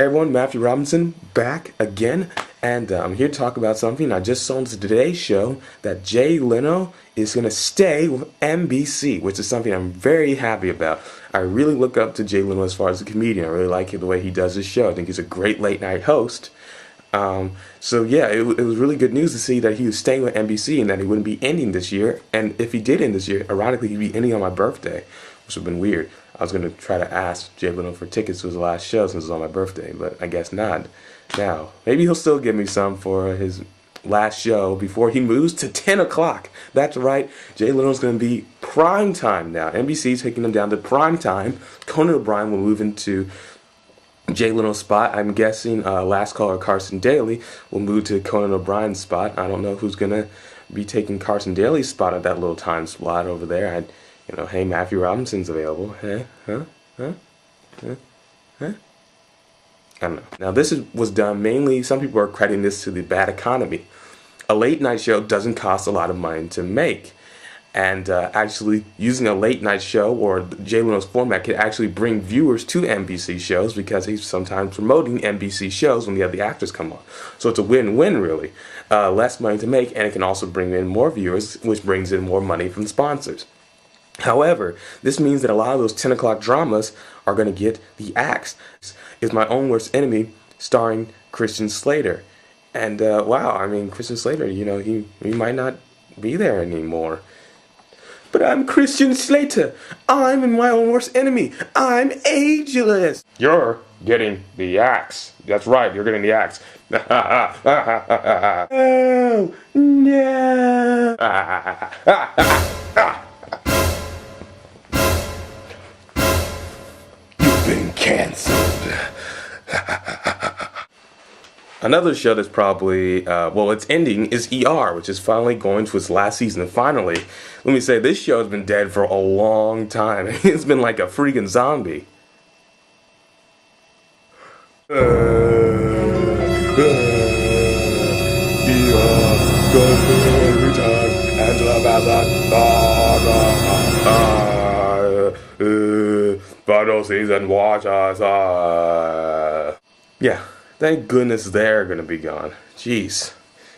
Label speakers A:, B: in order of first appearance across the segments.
A: Everyone, Matthew Robinson back again, and I'm here to talk about something. I just saw on today's show that Jay Leno is going to stay with NBC, which is something I'm very happy about. I really look up to Jay Leno as far as a comedian. I really like the way he does his show. I think he's a great late night host. So yeah, it was really good news to see that he was staying with NBC and that he wouldn't be ending this year. And if he did end this year, ironically, he'd be ending on my birthday, which would have been weird. I was going to try to ask Jay Leno for tickets to his last show since it was on my birthday, but I guess not. Now, maybe he'll still give me some for his last show before he moves to 10 o'clock. That's right, Jay Leno's going to be Primetime now. NBC's taking him down to Primetime. Conan O'Brien will move into Jay Leno's spot. I'm guessing Last Caller Carson Daly will move to Conan O'Brien's spot. I don't know who's going to be taking Carson Daly's spot at that little time slot over there. Hey, Matthew Robinson's available. I don't know. Now, this was done mainly, some people are crediting this to the bad economy. A late night show doesn't cost a lot of money to make. And actually, using a late night show or Jay Leno's format could actually bring viewers to NBC shows because he's sometimes promoting NBC shows when you have the actors come on. So it's a win-win, really. Less money to make, and it can also bring in more viewers, which brings in more money from sponsors. However, this means that a lot of those 10 o'clock dramas are going to get the axe. Is My Own Worst Enemy, starring Christian Slater. And wow, I mean, Christian Slater, he might not be there anymore. But I'm Christian Slater. I'm in My Own Worst Enemy. I'm ageless. You're getting the axe. That's right, you're getting the axe. Oh, no. Been cancelled. Another show that's probably, it's ending is ER, which is finally going to its last season. And finally, let me say, this show has been dead for a long time. It's been like a freaking zombie. Final season, watch us. Yeah, thank goodness they're gonna be gone. Jeez,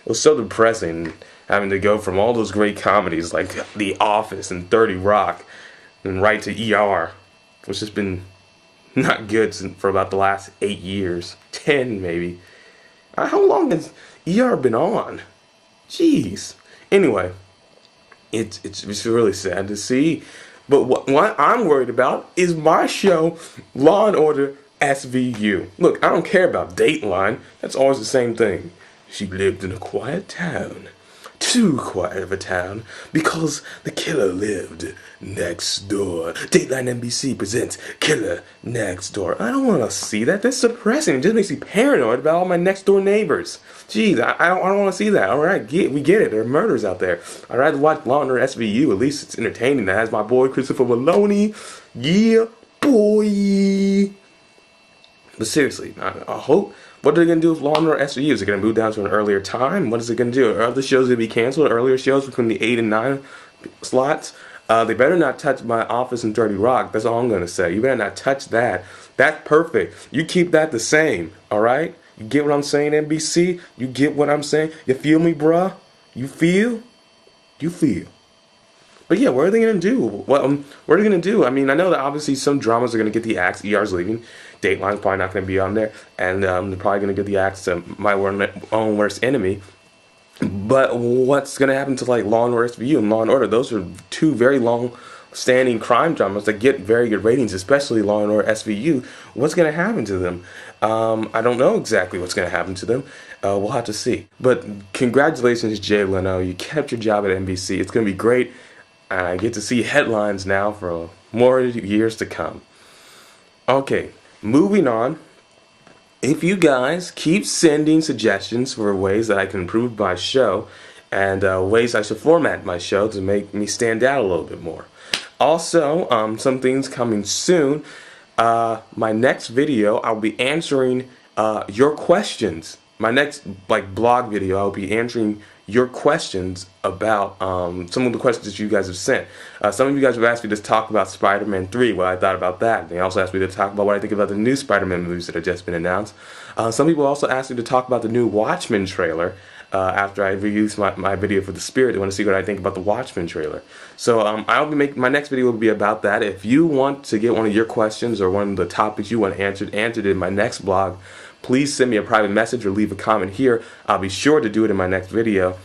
A: it was so depressing having to go from all those great comedies like The Office and 30 Rock and right to ER, which has been not good for about the last 8 years, 10 maybe. How long has ER been on? Jeez. Anyway, it's really sad to see. But what I'm worried about is my show, Law & Order SVU. Look, I don't care about Dateline. That's always the same thing. She lived in a quiet town. Too quiet of a town, because the killer lived next door. Dateline NBC presents Killer Next Door. I don't want to see that. That's depressing. It just makes me paranoid about all my next door neighbors. Jeez, I don't want to see that. Alright, we get it. There are murders out there. I'd rather watch Law & Order SVU. At least it's entertaining. That has my boy Christopher Maloney. Yeah, boy. But seriously, I hope. What are they going to do with Law & Order SVU? Is it going to move down to an earlier time? What is it going to do? Are other shows going to be canceled? Earlier shows between the 8 and 9 slots? They better not touch My Office and 30 Rock. That's all I'm going to say. You better not touch that. That's perfect. You keep that the same, alright? You get what I'm saying, NBC? You get what I'm saying? You feel me, bruh? You feel? You feel. But yeah, what are they going to do? What are they going to do? I mean, I know that obviously some dramas are going to get the axe. ER's leaving. Dateline's probably not going to be on there. And they're probably going to get the axe to My Own Worst Enemy. But what's going to happen to like Law & Order SVU and Law & Order? Those are two very long-standing crime dramas that get very good ratings, especially Law & Order SVU. What's going to happen to them? I don't know exactly what's going to happen to them. We'll have to see. But congratulations, Jay Leno. You kept your job at NBC. It's going to be great. I get to see headlines now for more years to come. Okay, moving on. If you guys keep sending suggestions for ways that I can improve my show and ways I should format my show to make me stand out a little bit more. Also, some things coming soon. My next video, I'll be answering your questions. My next blog video, I'll be answering your questions about some of the questions that you guys have sent. Some of you guys have asked me to talk about Spider-Man 3, what I thought about that. They also asked me to talk about what I think about the new Spider-Man movies that have just been announced. Some people also asked me to talk about the new Watchmen trailer. After I release my video for the Spirit, they want to see what I think about the Watchmen trailer. So I'll be making my next video will be about that. If you want to get one of your questions or one of the topics you want answered in my next blog, please send me a private message or leave a comment here. I'll be sure to do it in my next video.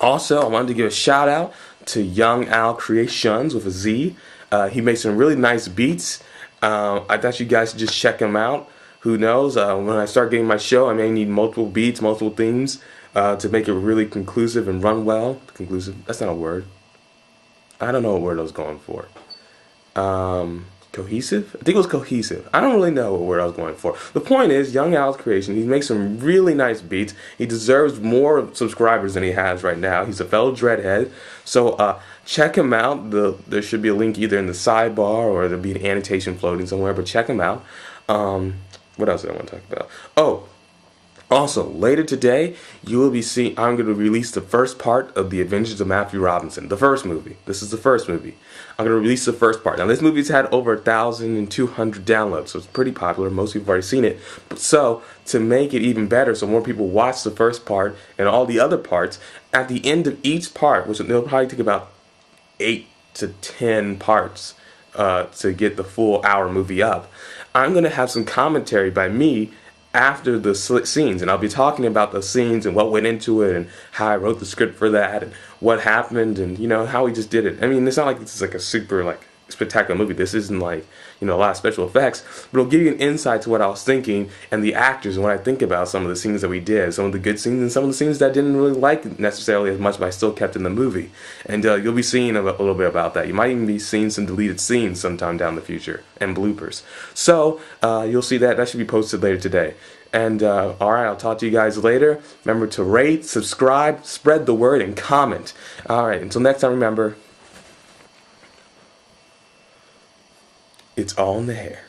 A: Also, I wanted to give a shout out to YungAlCreationz with a Z. He makes some really nice beats. I thought you guys should just check him out. Who knows, when I start getting my show, I may need multiple beats, multiple themes to make it really conclusive and run well. Conclusive, that's not a word. I don't know what word I was going for. Cohesive? I think it was cohesive. I don't really know what word I was going for. The point is, YungAlCreationz, he makes some really nice beats. He deserves more subscribers than he has right now. He's a fellow DreadHead. So check him out. There should be a link either in the sidebar or there'll be an annotation floating somewhere, but check him out. What else did I want to talk about? Oh, also, later today, you will be seeing, I'm going to release the first part of The Adventures of Matthew Robinson, the first movie. This is the first movie. I'm going to release the first part. Now, this movie's had over 1,200 downloads, so it's pretty popular. Most people have already seen it. But so, to make it even better, so more people watch the first part and all the other parts, at the end of each part, which it'll probably take about 8 to 10 parts to get the full hour movie up, I'm going to have some commentary by me after the scenes, and I'll be talking about the scenes and what went into it and how I wrote the script for that and what happened and, you know, how we just did it. I mean, it's not like this is like a super like spectacular movie. This isn't like, you know, a lot of special effects, but it'll give you an insight to what I was thinking and the actors and what I think about some of the scenes that we did, some of the good scenes and some of the scenes that I didn't really like necessarily as much, but I still kept in the movie. And you'll be seeing a little bit about that. You might even be seeing some deleted scenes sometime down the future and bloopers. So you'll see that. That should be posted later today. And alright, I'll talk to you guys later. Remember to rate, subscribe, spread the word, and comment. Alright, until next time, remember, it's all in the hair.